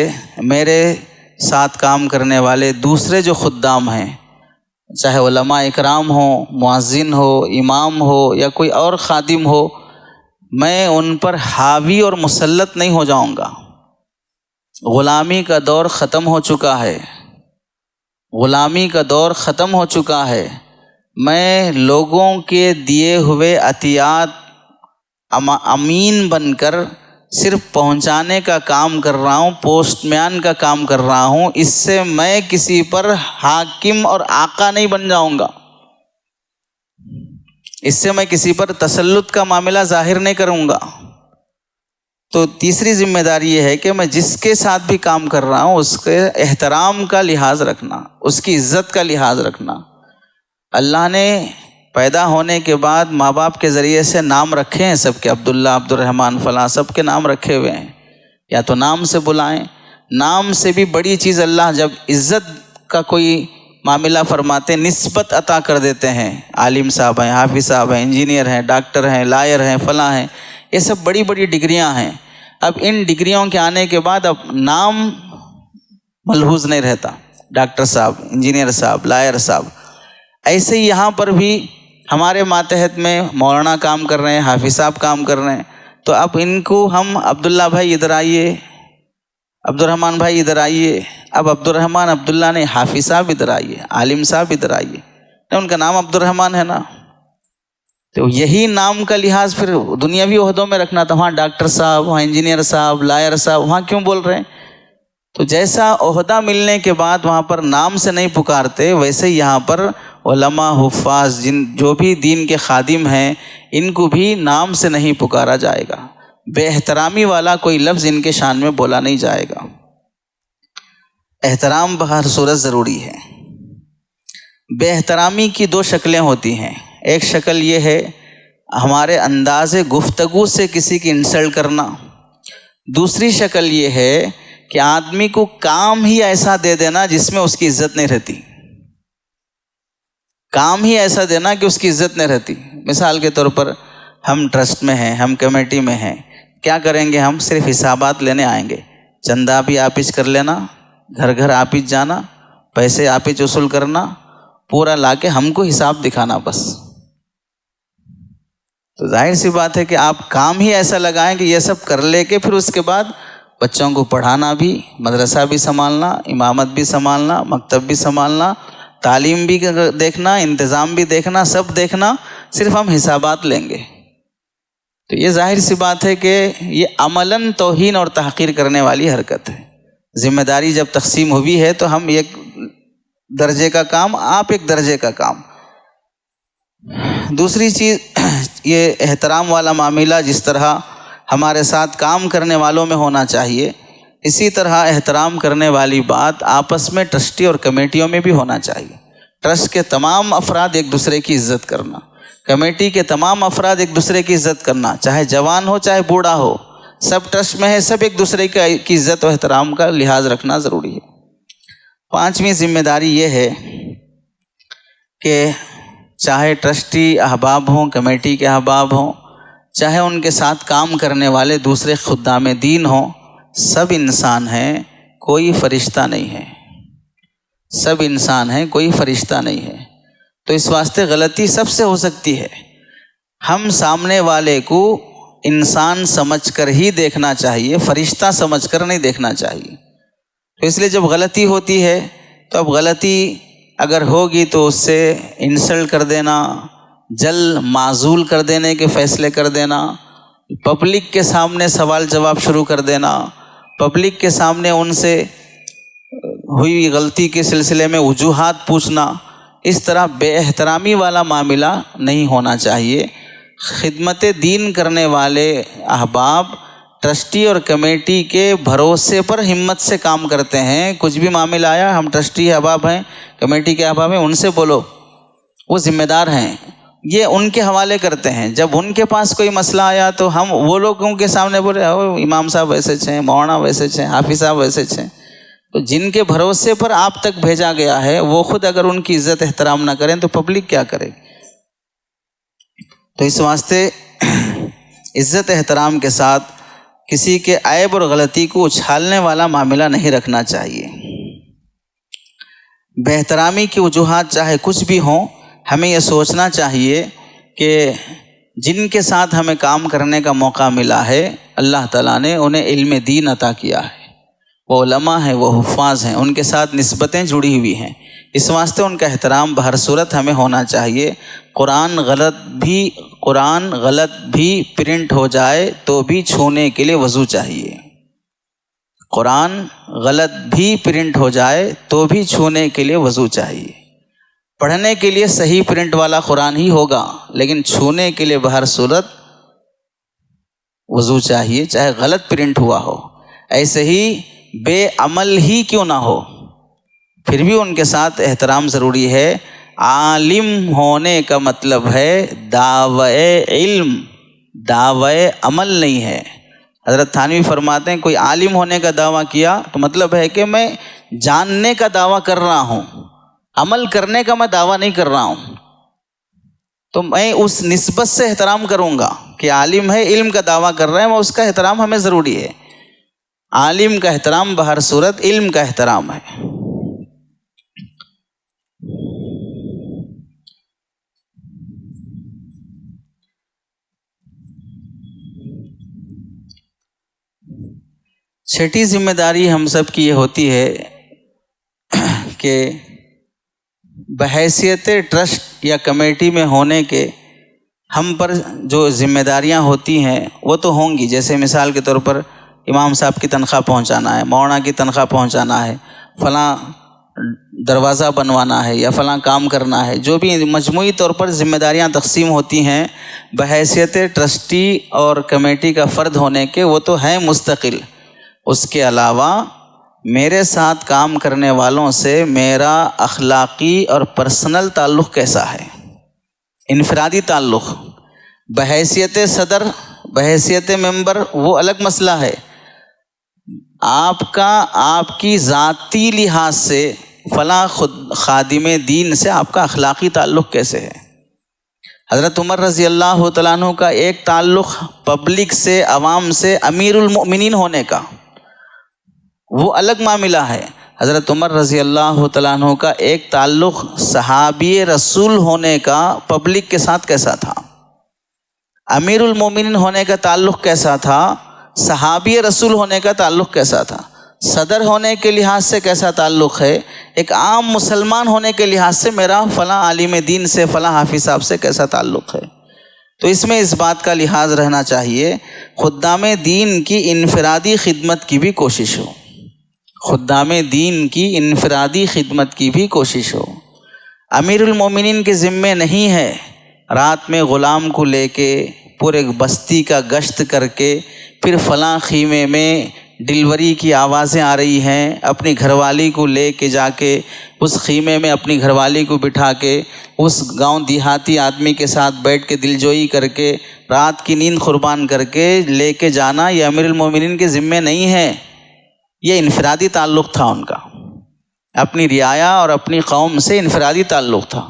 میرے ساتھ کام کرنے والے دوسرے جو خدام ہیں، چاہے علماء اکرام ہوں، مؤذن ہو، امام ہو یا کوئی اور خادم ہو، میں ان پر حاوی اور مسلط نہیں ہو جاؤں گا. غلامی کا دور ختم ہو چکا ہے، غلامی کا دور ختم ہو چکا ہے. میں لوگوں کے دیے ہوئے عطیات امین بن کر صرف پہنچانے کا کام کر رہا ہوں، پوسٹ مین کا کام کر رہا ہوں. اس سے میں کسی پر حاکم اور آقا نہیں بن جاؤں گا، اس سے میں کسی پر تسلط کا معاملہ ظاہر نہیں کروں گا. تو تیسری ذمہ داری یہ ہے کہ میں جس کے ساتھ بھی کام کر رہا ہوں اس کے احترام کا لحاظ رکھنا، اس کی عزت کا لحاظ رکھنا. اللہ نے پیدا ہونے کے بعد ماں باپ کے ذریعے سے نام رکھے ہیں سب کے، عبداللہ، عبد الرحمن، فلاں، سب کے نام رکھے ہوئے ہیں. یا تو نام سے بلائیں. نام سے بھی بڑی چیز اللہ جب عزت کا کوئی معاملہ فرماتے نسبت عطا کر دیتے ہیں. عالم صاحب ہیں، حافظ صاحب ہیں، انجینئر ہیں، ڈاکٹر ہیں، لائر ہیں، فلاں ہیں، یہ سب بڑی بڑی ڈگریاں ہیں. اب ان ڈگریوں کے آنے کے بعد اب نام ملحوظ نہیں رہتا، ڈاکٹر صاحب، انجینئر صاحب، لائر صاحب. ایسے ہی یہاں پر بھی ہمارے ماتحت میں مولانا کام کر رہے ہیں، حافظ صاحب کام کر رہے ہیں، تو اب ان کو ہم عبداللہ بھائی ادھر آئیے، عبد الرحمن بھائی ادھر آئیے. اب عبد الرحمن عبداللہ نے حافظ صاحب ادھر آئیے، عالم صاحب ادھر آئیے، ان کا نام عبد الرحمن ہے نا. تو یہی نام کا لحاظ پھر دنیاوی عہدوں میں رکھنا تھا. وہاں ڈاکٹر صاحب، وہاں انجینئر صاحب، لائر صاحب، وہاں کیوں بول رہے ہیں؟ تو جیسا عہدہ ملنے کے بعد وہاں پر نام سے نہیں پکارتے، ویسے یہاں پر علماء، حفاظ، جو بھی دین کے خادم ہیں، ان کو بھی نام سے نہیں پکارا جائے گا. بے احترامی والا کوئی لفظ ان کے شان میں بولا نہیں جائے گا. احترام بہر صورت ضروری ہے. بے احترامی کی 2 شکلیں ہوتی ہیں. ایک شکل یہ ہے ہمارے انداز گفتگو سے کسی کی انسلٹ کرنا. دوسری شکل یہ ہے کہ آدمی کو کام ہی ایسا دے دینا جس میں اس کی عزت نہیں رہتی. کام ہی ایسا دینا کہ اس کی عزت نہیں رہتی. مثال کے طور پر ہم ٹرسٹ میں ہیں، ہم کمیٹی میں ہیں، کیا کریں گے؟ ہم صرف حسابات لینے آئیں گے. چندہ بھی آپ ہی کر لینا، گھر گھر آپ ہی جانا، پیسے آپ ہی وصول کرنا، پورا لا کے ہم کو حساب دکھانا بس. تو ظاہر سی بات ہے کہ آپ کام ہی ایسا لگائیں کہ یہ سب کر لے کے پھر اس کے بعد بچوں کو پڑھانا بھی، مدرسہ بھی سنبھالنا، امامت بھی سنبھالنا، مکتب بھی سنبھالنا، تعلیم بھی دیکھنا، انتظام بھی دیکھنا، سب دیکھنا، صرف ہم حسابات لیں گے. تو یہ ظاہر سی بات ہے کہ یہ عملاً توہین اور تحقیر کرنے والی حرکت ہے. ذمہ داری جب تقسیم ہوئی ہے تو ہم ایک درجے کا کام، آپ ایک درجے کا کام. دوسری چیز یہ احترام والا معاملہ جس طرح ہمارے ساتھ کام کرنے والوں میں ہونا چاہیے، اسی طرح احترام کرنے والی بات آپس میں ٹرسٹی اور کمیٹیوں میں بھی ہونا چاہیے. ٹرسٹ کے تمام افراد ایک دوسرے کی عزت کرنا، کمیٹی کے تمام افراد ایک دوسرے کی عزت کرنا، چاہے جوان ہو چاہے بوڑھا ہو، سب ٹرسٹ میں ہے، سب ایک دوسرے کی عزت و احترام کا لحاظ رکھنا ضروری ہے۔ 5ویں ذمہ داری یہ ہے کہ چاہے ٹرسٹی احباب ہوں، کمیٹی کے احباب ہوں، چاہے ان کے ساتھ کام کرنے والے دوسرے خدام دین ہوں، سب انسان ہیں، کوئی فرشتہ نہیں ہے، سب انسان ہیں، کوئی فرشتہ نہیں ہے۔ تو اس واسطے غلطی سب سے ہو سکتی ہے، ہم سامنے والے کو انسان سمجھ کر ہی دیکھنا چاہیے، فرشتہ سمجھ کر نہیں دیکھنا چاہیے۔ تو اس لیے جب غلطی ہوتی ہے تو اب غلطی اگر ہوگی تو اس سے انسلٹ کر دینا، جل معزول کر دینے کے فیصلے کر دینا، پبلک کے سامنے سوال جواب شروع کر دینا، پبلک کے سامنے ان سے ہوئی غلطی کے سلسلے میں وجوہات پوچھنا، اس طرح بے احترامی والا معاملہ نہیں ہونا چاہیے۔ خدمت دین کرنے والے احباب ٹرسٹی اور کمیٹی کے بھروسے پر ہمت سے کام کرتے ہیں۔ کچھ بھی معاملہ آیا، ہم ٹرسٹی احباب ہیں، کمیٹی کے احباب ہیں، ان سے بولو، وہ ذمہ دار ہیں، یہ ان کے حوالے کرتے ہیں۔ جب ان کے پاس کوئی مسئلہ آیا تو ہم وہ لوگوں کے سامنے بولے امام صاحب ویسے چھیں، مولانا ویسے چھیں، حافظ صاحب ویسے چھیں۔ تو جن کے بھروسے پر آپ تک بھیجا گیا ہے وہ خود اگر ان کی عزت احترام نہ کریں تو پبلک کیا کرے؟ تو اس واسطے عزت احترام کے ساتھ کسی کے عیب اور غلطی کو اچھالنے والا معاملہ نہیں رکھنا چاہیے۔ بے احترامی کی وجوہات چاہے کچھ بھی ہوں، ہمیں یہ سوچنا چاہیے کہ جن کے ساتھ ہمیں کام کرنے کا موقع ملا ہے اللہ تعالیٰ نے انہیں علم دین عطا کیا ہے، وہ علماء ہیں، وہ حفاظ ہیں، ان کے ساتھ نسبتیں جڑی ہوئی ہیں، اس واسطے ان کا احترام بہر صورت ہمیں ہونا چاہیے۔ قرآن غلط بھی پرنٹ ہو جائے تو بھی چھونے کے لیے وضو چاہیے، قرآن غلط بھی پرنٹ ہو جائے تو بھی چھونے کے لیے وضو چاہیے۔ پڑھنے کے لیے صحیح پرنٹ والا قرآن ہی ہوگا، لیکن چھونے کے لیے بہر صورت وضو چاہیے، چاہے غلط پرنٹ ہوا ہو۔ ایسے ہی بے عمل ہی کیوں نہ ہو، پھر بھی ان کے ساتھ احترام ضروری ہے۔ عالم ہونے کا مطلب ہے دعوی علم، دعوی عمل نہیں ہے۔ حضرت تھانوی فرماتے ہیں کوئی عالم ہونے کا دعویٰ کیا تو مطلب ہے کہ میں جاننے کا دعویٰ کر رہا ہوں، عمل کرنے کا میں دعویٰ نہیں کر رہا ہوں۔ تو میں اس نسبت سے احترام کروں گا کہ عالم ہے، علم کا دعویٰ کر رہا ہے، وہ اس کا احترام ہمیں ضروری ہے۔ عالم کا احترام بہر صورت علم کا احترام ہے۔ چھٹی ذمہ داری ہم سب کی یہ ہوتی ہے کہ بحیثیت ٹرسٹ یا کمیٹی میں ہونے کے ہم پر جو ذمہ داریاں ہوتی ہیں وہ تو ہوں گی، جیسے مثال کے طور پر امام صاحب کی تنخواہ پہنچانا ہے، مولانا کی تنخواہ پہنچانا ہے، فلاں دروازہ بنوانا ہے یا فلاں کام کرنا ہے، جو بھی مجموعی طور پر ذمہ داریاں تقسیم ہوتی ہیں بحیثیت ٹرسٹی اور کمیٹی کا فرد ہونے کے، وہ تو ہیں مستقل۔ اس کے علاوہ میرے ساتھ کام کرنے والوں سے میرا اخلاقی اور پرسنل تعلق کیسا ہے، انفرادی تعلق، بحیثیت صدر، بحیثیت ممبر وہ الگ مسئلہ ہے۔ آپ کی ذاتی لحاظ سے فلاں خادم دین سے آپ کا اخلاقی تعلق کیسے ہے۔ حضرت عمر رضی اللہ تعالیٰ عنہ کا ایک تعلق پبلک سے، عوام سے، امیر المؤمنین ہونے کا، وہ الگ معاملہ ہے۔ حضرت عمر رضی اللہ تعالیٰ عنہ کا ایک تعلق صحابی رسول ہونے کا پبلک کے ساتھ کیسا تھا، امیر المومنین ہونے کا تعلق کیسا تھا، صحابی رسول ہونے کا تعلق کیسا تھا، صدر ہونے کے لحاظ سے کیسا تعلق ہے، ایک عام مسلمان ہونے کے لحاظ سے میرا فلاں عالم دین سے، فلاں حافظ صاحب سے کیسا تعلق ہے۔ تو اس میں اس بات کا لحاظ رہنا چاہیے خدام دین کی انفرادی خدمت کی بھی کوشش ہو، خدام دین کی انفرادی خدمت کی بھی کوشش ہو۔ امیر المومنین کے ذمے نہیں ہے رات میں غلام کو لے کے پورے بستی کا گشت کر کے پھر فلاں خیمے میں ڈلیوری کی آوازیں آ رہی ہیں، اپنی گھر والی کو لے کے جا کے اس خیمے میں اپنی گھر والی کو بٹھا کے اس گاؤں دیہاتی آدمی کے ساتھ بیٹھ کے دلجوئی کر کے رات کی نیند قربان کر کے لے کے جانا، یہ امیر المومنین کے ذمے نہیں ہے، یہ انفرادی تعلق تھا ان کا، اپنی رعایا اور اپنی قوم سے انفرادی تعلق تھا۔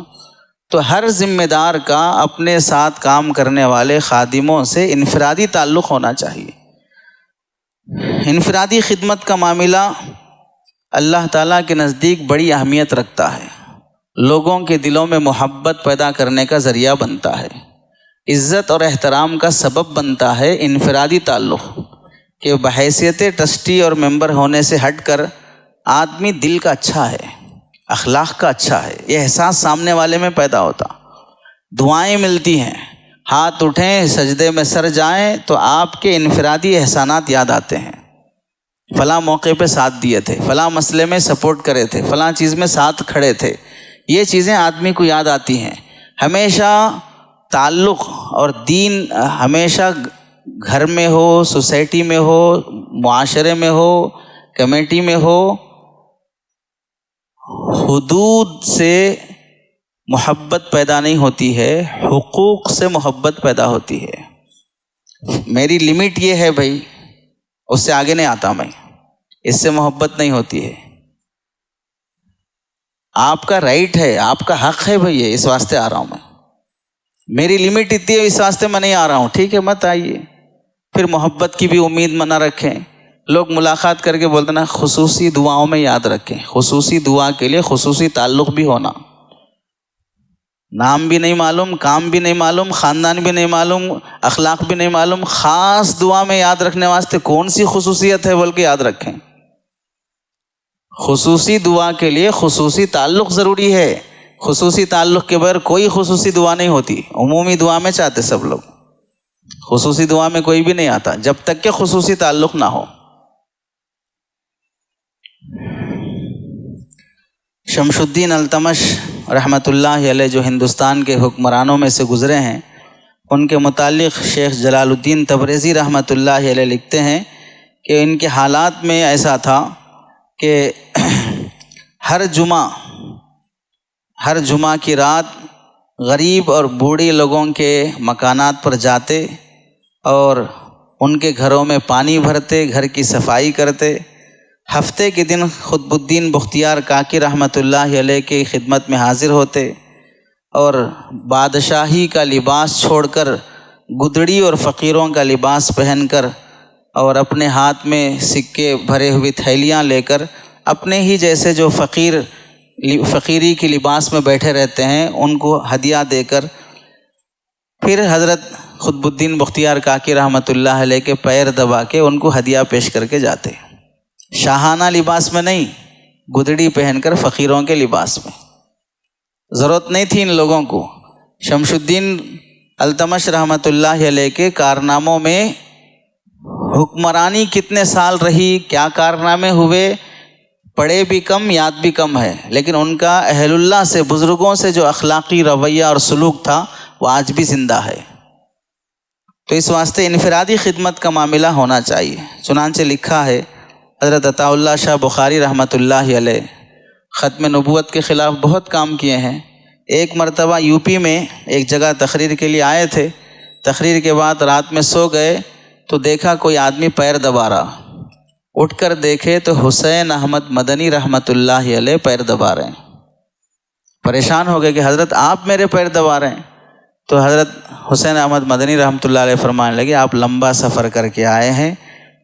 تو ہر ذمہ دار کا اپنے ساتھ کام کرنے والے خادموں سے انفرادی تعلق ہونا چاہیے۔ انفرادی خدمت کا معاملہ اللہ تعالیٰ کے نزدیک بڑی اہمیت رکھتا ہے، لوگوں کے دلوں میں محبت پیدا کرنے کا ذریعہ بنتا ہے، عزت اور احترام کا سبب بنتا ہے۔ انفرادی تعلق کہ بحیثیت ٹرسٹی اور ممبر ہونے سے ہٹ کر آدمی دل کا اچھا ہے، اخلاق کا اچھا ہے، یہ احساس سامنے والے میں پیدا ہوتا، دعائیں ملتی ہیں، ہاتھ اٹھیں سجدے میں سر جائیں تو آپ کے انفرادی احسانات یاد آتے ہیں، فلاں موقع پہ ساتھ دیے تھے، فلاں مسئلے میں سپورٹ کرے تھے، فلاں چیز میں ساتھ کھڑے تھے، یہ چیزیں آدمی کو یاد آتی ہیں۔ ہمیشہ تعلق اور دین ہمیشہ گھر میں ہو، سوسائٹی میں ہو، معاشرے میں ہو، کمیٹی میں ہو، حدود سے محبت پیدا نہیں ہوتی ہے، حقوق سے محبت پیدا ہوتی ہے۔ میری لمٹ یہ ہے بھائی، اس سے آگے نہیں آتا میں، اس سے محبت نہیں ہوتی ہے۔ آپ کا رائٹ ہے، آپ کا حق ہے بھائی، اس واسطے آ رہا ہوں میں، میری لمٹ اتنی ہے، اس واسطے میں نہیں آ رہا ہوں، ٹھیک ہے مت آئیے۔ پھر محبت کی بھی امید نہ رکھیں۔ لوگ ملاقات کر کے بولتے نا خصوصی دعاؤں میں یاد رکھیں، خصوصی دعا کے لیے خصوصی تعلق بھی ہونا، نام بھی نہیں معلوم، کام بھی نہیں معلوم، خاندان بھی نہیں معلوم، اخلاق بھی نہیں معلوم، خاص دعا میں یاد رکھنے واسطے کون سی خصوصیت ہے بول کے یاد رکھیں۔ خصوصی دعا کے لیے خصوصی تعلق ضروری ہے، خصوصی تعلق کے بغیر کوئی خصوصی دعا نہیں ہوتی۔ عمومی دعا میں چاہتے سب لوگ، خصوصی دعا میں کوئی بھی نہیں آتا جب تک کہ خصوصی تعلق نہ ہو۔ شمس الدین التمش رحمۃ اللہ علیہ جو ہندوستان کے حکمرانوں میں سے گزرے ہیں، ان کے متعلق شیخ جلال الدین تبریزی رحمۃ اللہ علیہ لکھتے ہیں کہ ان کے حالات میں ایسا تھا کہ ہر جمعہ کی رات غریب اور بوڑھی لوگوں کے مکانات پر جاتے اور ان کے گھروں میں پانی بھرتے، گھر کی صفائی کرتے۔ ہفتے کے دن قطب الدین بختیار کاکی رحمۃ اللہ علیہ کی خدمت میں حاضر ہوتے اور بادشاہی کا لباس چھوڑ کر گدڑی اور فقیروں کا لباس پہن کر اور اپنے ہاتھ میں سکے بھرے ہوئی تھیلیاں لے کر اپنے ہی جیسے جو فقیری کی لباس میں بیٹھے رہتے ہیں ان کو ہدیہ دے کر پھر حضرت قطب الدین بختیار کاکی رحمۃ اللہ علیہ کے پیر دبا کے ان کو ہدیہ پیش کر کے جاتے، شاہانہ لباس میں نہیں، گدڑی پہن کر فقیروں کے لباس میں۔ ضرورت نہیں تھی ان لوگوں کو۔ شمس الدین التمش رحمۃ اللہ علیہ کے کارناموں میں حکمرانی کتنے سال رہی، کیا کارنامے ہوئے، پڑھے بھی کم، یاد بھی کم ہے، لیکن ان کا اہل اللہ سے، بزرگوں سے جو اخلاقی رویہ اور سلوک تھا وہ آج بھی زندہ ہے۔ تو اس واسطے انفرادی خدمت کا معاملہ ہونا چاہیے۔ چنانچہ لکھا ہے حضرت عطا اللہ شاہ بخاری رحمۃ اللہ علیہ ختم نبوت کے خلاف بہت کام کیے ہیں۔ ایک مرتبہ یو پی میں ایک جگہ تقریر کے لیے آئے تھے، تقریر کے بعد رات میں سو گئے تو دیکھا کوئی آدمی پیر دبا رہا، اٹھ کر دیکھے تو حسین احمد مدنی رحمۃ اللہ علیہ پیر دبا رہے ہیں۔ پریشان ہو گئے کہ حضرت آپ میرے پیر دبا رہے ہیں۔ تو حضرت حسین احمد مدنی رحمۃ اللہ علیہ فرمانے لگے آپ لمبا سفر کر کے آئے ہیں،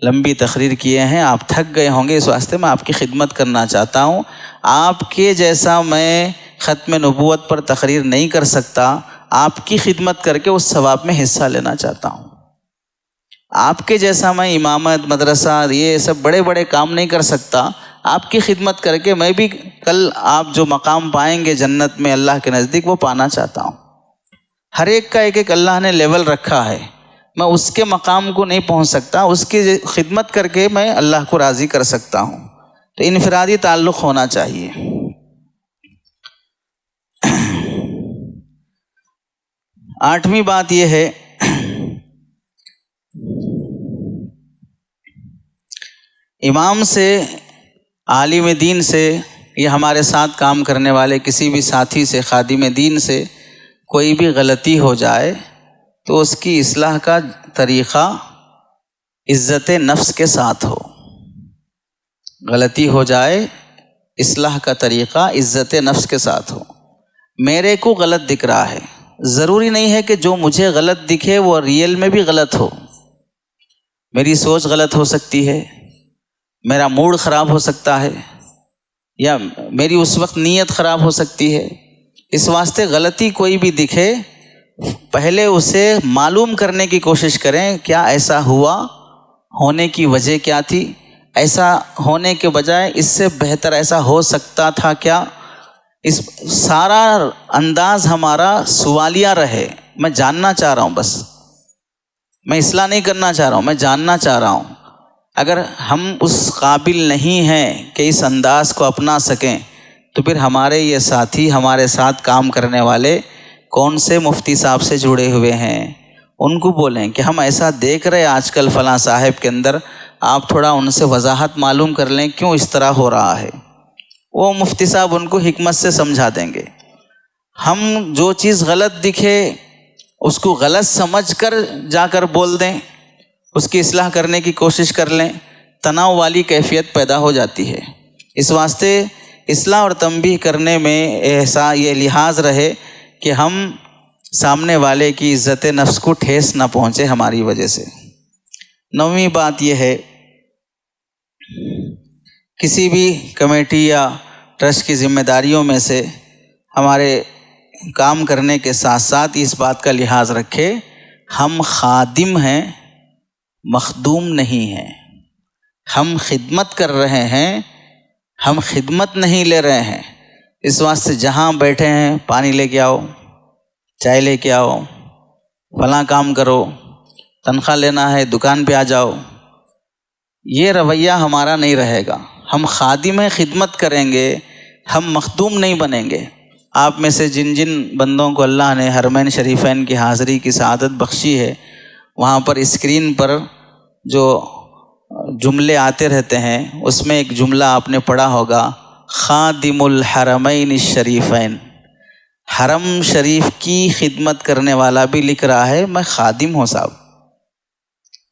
لمبی تقریر کیے ہیں، آپ تھک گئے ہوں گے، اس واسطے میں آپ کی خدمت کرنا چاہتا ہوں، آپ کے جیسا میں ختم نبوت پر تقریر نہیں کر سکتا، آپ کی خدمت کر کے اس ثواب میں حصہ لینا چاہتا ہوں۔ آپ کے جیسا میں امامت، مدرسہ، یہ سب بڑے بڑے کام نہیں کر سکتا، آپ کی خدمت کر کے میں بھی کل آپ جو مقام پائیں گے جنت میں اللہ کے نزدیک وہ پانا چاہتا ہوں۔ ہر ایک کا ایک اللہ نے لیول رکھا ہے، میں اس کے مقام کو نہیں پہنچ سکتا، اس کی خدمت کر کے میں اللہ کو راضی کر سکتا ہوں۔ تو انفرادی تعلق ہونا چاہیے۔ 8ویں بات یہ ہے امام سے، عالم دین سے، یا ہمارے ساتھ کام کرنے والے کسی بھی ساتھی سے، خادم دین سے کوئی بھی غلطی ہو جائے تو اس کی اصلاح کا طریقہ عزت نفس کے ساتھ ہو۔ غلطی ہو جائے، اصلاح کا طریقہ عزت نفس کے ساتھ ہو۔ میرے کو غلط دکھ رہا ہے، ضروری نہیں ہے کہ جو مجھے غلط دکھے وہ ریئل میں بھی غلط ہو۔ میری سوچ غلط ہو سکتی ہے، میرا موڈ خراب ہو سکتا ہے، یا میری اس وقت نیت خراب ہو سکتی ہے۔ اس واسطے غلطی کوئی بھی دکھے، پہلے اسے معلوم کرنے کی کوشش کریں، کیا ایسا ہوا، ہونے کی وجہ کیا تھی، ایسا ہونے کے بجائے اس سے بہتر ایسا ہو سکتا تھا کیا۔ اس سارا انداز ہمارا سوالیہ رہے۔ میں جاننا چاہ رہا ہوں، بس میں اصلاح نہیں کرنا چاہ رہا ہوں، میں جاننا چاہ رہا ہوں۔ اگر ہم اس قابل نہیں ہیں کہ اس انداز کو اپنا سکیں تو پھر ہمارے یہ ساتھی، ہمارے ساتھ کام کرنے والے کون سے مفتی صاحب سے جڑے ہوئے ہیں، ان کو بولیں کہ ہم ایسا دیکھ رہے آج کل فلاں صاحب کے اندر، آپ تھوڑا ان سے وضاحت معلوم کر لیں کیوں اس طرح ہو رہا ہے۔ وہ مفتی صاحب ان کو حکمت سے سمجھا دیں گے۔ ہم جو چیز غلط دکھے اس کو غلط سمجھ کر جا کر بول دیں، اس کی اصلاح کرنے کی کوشش کر لیں، تناؤ والی کیفیت پیدا ہو جاتی ہے۔ اس واسطے اصلاح اور تنبیہ کرنے میں یہ لحاظ رہے کہ ہم سامنے والے کی عزت نفس کو ٹھیس نہ پہنچے ہماری وجہ سے۔ 9ویں بات یہ ہے، کسی بھی کمیٹی یا ٹرسٹ کی ذمہ داریوں میں سے ہمارے کام کرنے کے ساتھ ساتھ اس بات کا لحاظ رکھے، ہم خادم ہیں، مخدوم نہیں ہیں۔ ہم خدمت کر رہے ہیں، ہم خدمت نہیں لے رہے ہیں۔ اس واسطے جہاں بیٹھے ہیں پانی لے کے آؤ، چائے لے کے آؤ، فلاں کام کرو، تنخواہ لینا ہے دکان پہ آ جاؤ، یہ رویہ ہمارا نہیں رہے گا۔ ہم خادم ہیں، خدمت کریں گے، ہم مخدوم نہیں بنیں گے۔ آپ میں سے جن جن بندوں کو اللہ نے حرمین شریفین کی حاضری کی سعادت بخشی ہے، وہاں پر اسکرین پر جو جملے آتے رہتے ہیں اس میں ایک جملہ آپ نے پڑھا ہوگا، خادم الحرمین الشریفین۔ حرم شریف کی خدمت کرنے والا بھی لکھ رہا ہے میں خادم ہوں صاحب۔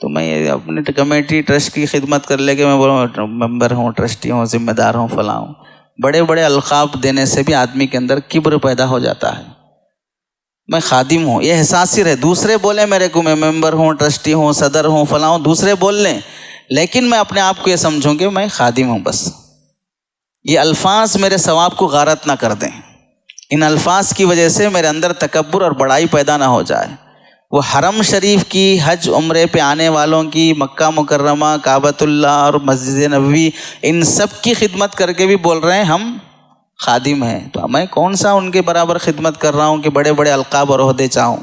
تو میں اپنے کمیٹی ٹرسٹ کی خدمت کر لے کے میں بولوں ممبر ہوں، ٹرسٹی ہوں، ذمہ دار ہوں، فلاں ہوں، بڑے بڑے القاب دینے سے بھی آدمی کے اندر کبر پیدا ہو جاتا ہے۔ میں خادم ہوں، یہ احساس ہی رہے۔ دوسرے بولیں میرے کو میں ممبر ہوں، ٹرسٹی ہوں، صدر ہوں، فلاں ہوں، دوسرے بول لیں، لیکن میں اپنے آپ کو یہ سمجھوں کہ میں خادم ہوں بس۔ یہ الفاظ میرے ثواب کو غارت نہ کر دیں، ان الفاظ کی وجہ سے میرے اندر تکبر اور بڑائی پیدا نہ ہو جائے۔ وہ حرم شریف کی حج عمرے پہ آنے والوں کی، مکہ مکرمہ، کعبۃ اللہ اور مسجد نبوی، ان سب کی خدمت کر کے بھی بول رہے ہیں ہم خادم ہیں۔ تو میں کون سا ان کے برابر خدمت کر رہا ہوں کہ بڑے بڑے القاب اور عہدے چاہوں۔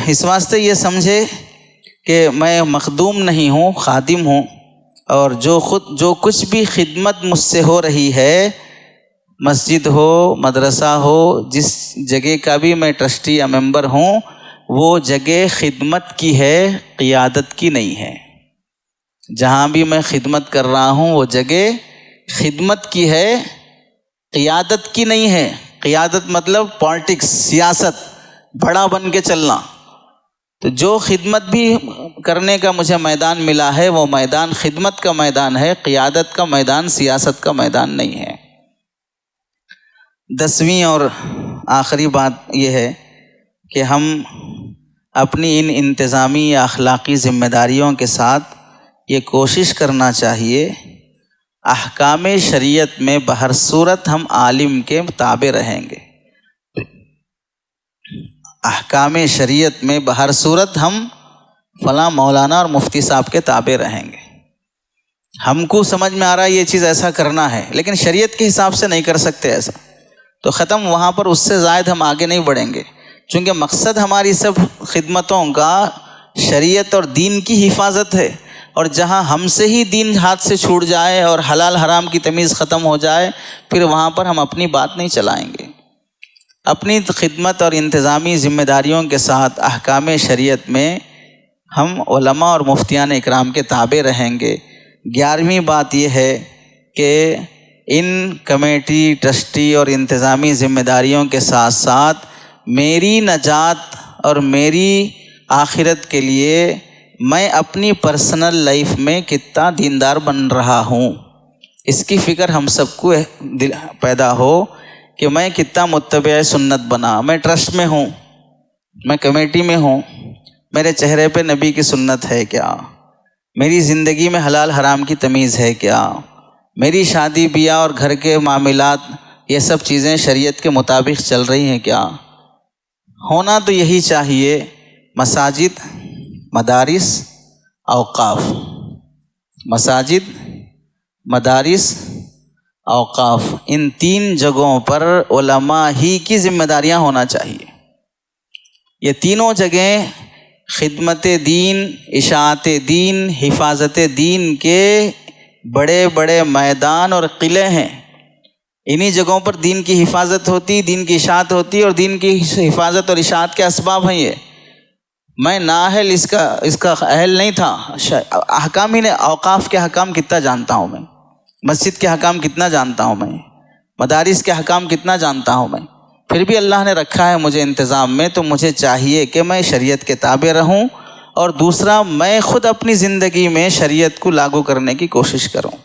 اس واسطے یہ سمجھے کہ میں مخدوم نہیں ہوں، خادم ہوں، اور جو کچھ بھی خدمت مجھ سے ہو رہی ہے، مسجد ہو، مدرسہ ہو، جس جگہ کا بھی میں ٹرسٹی یا ممبر ہوں، وہ جگہ خدمت کی ہے، قیادت کی نہیں ہے۔ جہاں بھی میں خدمت کر رہا ہوں وہ جگہ خدمت کی ہے، قیادت کی نہیں ہے۔ قیادت مطلب پالیٹکس، سیاست، بڑا بن کے چلنا۔ تو جو خدمت بھی کرنے کا مجھے میدان ملا ہے وہ میدان خدمت کا میدان ہے، قیادت کا میدان، سیاست کا میدان نہیں ہے۔ 10ویں اور آخری بات یہ ہے کہ ہم اپنی ان انتظامی یا اخلاقی ذمہ داریوں کے ساتھ یہ کوشش کرنا چاہیے، احکام شریعت میں بہر صورت ہم عالم کے تابع رہیں گے۔ احکام شریعت میں بہر صورت ہم فلاں مولانا اور مفتی صاحب کے تابع رہیں گے۔ ہم کو سمجھ میں آ رہا ہے یہ چیز ایسا کرنا ہے، لیکن شریعت کے حساب سے نہیں کر سکتے ایسا، تو ختم، وہاں پر اس سے زائد ہم آگے نہیں بڑھیں گے، چونکہ مقصد ہماری سب خدمتوں کا شریعت اور دین کی حفاظت ہے۔ اور جہاں ہم سے ہی دین ہاتھ سے چھوٹ جائے اور حلال حرام کی تمیز ختم ہو جائے، پھر وہاں پر ہم اپنی بات نہیں چلائیں گے۔ اپنی خدمت اور انتظامی ذمہ داریوں کے ساتھ احکام شریعت میں ہم علماء اور مفتیان اکرام کے تابع رہیں گے۔ 11ویں بات یہ ہے کہ ان کمیٹی، ٹرسٹی اور انتظامی ذمہ داریوں کے ساتھ ساتھ میری نجات اور میری آخرت کے لیے میں اپنی پرسنل لائف میں کتنا دیندار بن رہا ہوں، اس کی فکر ہم سب کو پیدا ہو کہ میں کتنا متبع سنت بنا، میں ٹرسٹ میں ہوں، میں کمیٹی میں ہوں، میرے چہرے پہ نبی کی سنت ہے کیا، میری زندگی میں حلال حرام کی تمیز ہے کیا، میری شادی بیاہ اور گھر کے معاملات یہ سب چیزیں شریعت کے مطابق چل رہی ہیں کیا۔ ہونا تو یہی چاہیے، مساجد، مدارس، اوقاف، مساجد، مدارس، اوقاف، ان 3 جگہوں پر علماء ہی کی ذمہ داریاں ہونا چاہیے۔ یہ تینوں جگہیں خدمت دین، اشاعت دین، حفاظت دین کے بڑے بڑے میدان اور قلعے ہیں۔ انہی جگہوں پر دین کی حفاظت ہوتی، دین کی اشاعت ہوتی، اور دین کی حفاظت اور اشاعت کے اسباب ہیں یہ۔ میں نااہل اس کا اہل نہیں تھا۔ احکام ہی نے، اوقاف کے حکام کتنا جانتا ہوں میں، مسجد کے حکام کتنا جانتا ہوں میں، مدارس کے حکام کتنا جانتا ہوں میں، پھر بھی اللہ نے رکھا ہے مجھے انتظام میں، تو مجھے چاہیے کہ میں شریعت کے تابع رہوں، اور دوسرا میں خود اپنی زندگی میں شریعت کو لاگو کرنے کی کوشش کروں۔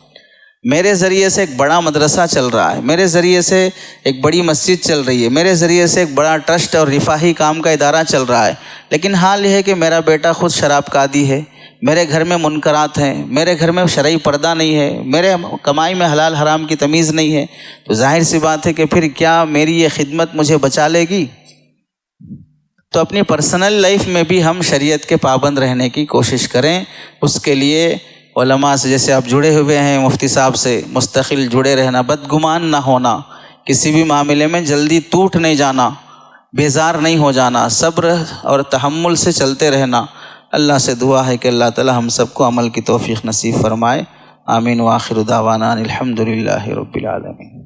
میرے ذریعے سے ایک بڑا مدرسہ چل رہا ہے، میرے ذریعے سے ایک بڑی مسجد چل رہی ہے، میرے ذریعے سے ایک بڑا ٹرسٹ اور رفاہی کام کا ادارہ چل رہا ہے، لیکن حال یہ ہے کہ میرا بیٹا خود شراب کا عادی ہے، میرے گھر میں منکرات ہیں، میرے گھر میں شرعی پردہ نہیں ہے، میرے کمائی میں حلال حرام کی تمیز نہیں ہے، تو ظاہر سی بات ہے کہ پھر کیا میری یہ خدمت مجھے بچا لے گی؟ تو اپنی پرسنل لائف میں بھی ہم شریعت کے پابند رہنے کی کوشش کریں۔ اس کے لیے علماء سے جیسے آپ جڑے ہوئے ہیں، مفتی صاحب سے مستقل جڑے رہنا، بدگمان نہ ہونا، کسی بھی معاملے میں جلدی ٹوٹ نہیں جانا، بیزار نہیں ہو جانا، صبر اور تحمل سے چلتے رہنا۔ اللہ سے دعا ہے کہ اللہ تعالی ہم سب کو عمل کی توفیق نصیب فرمائے۔ آمین وآخر دعوانا الحمدللہ رب العالمین۔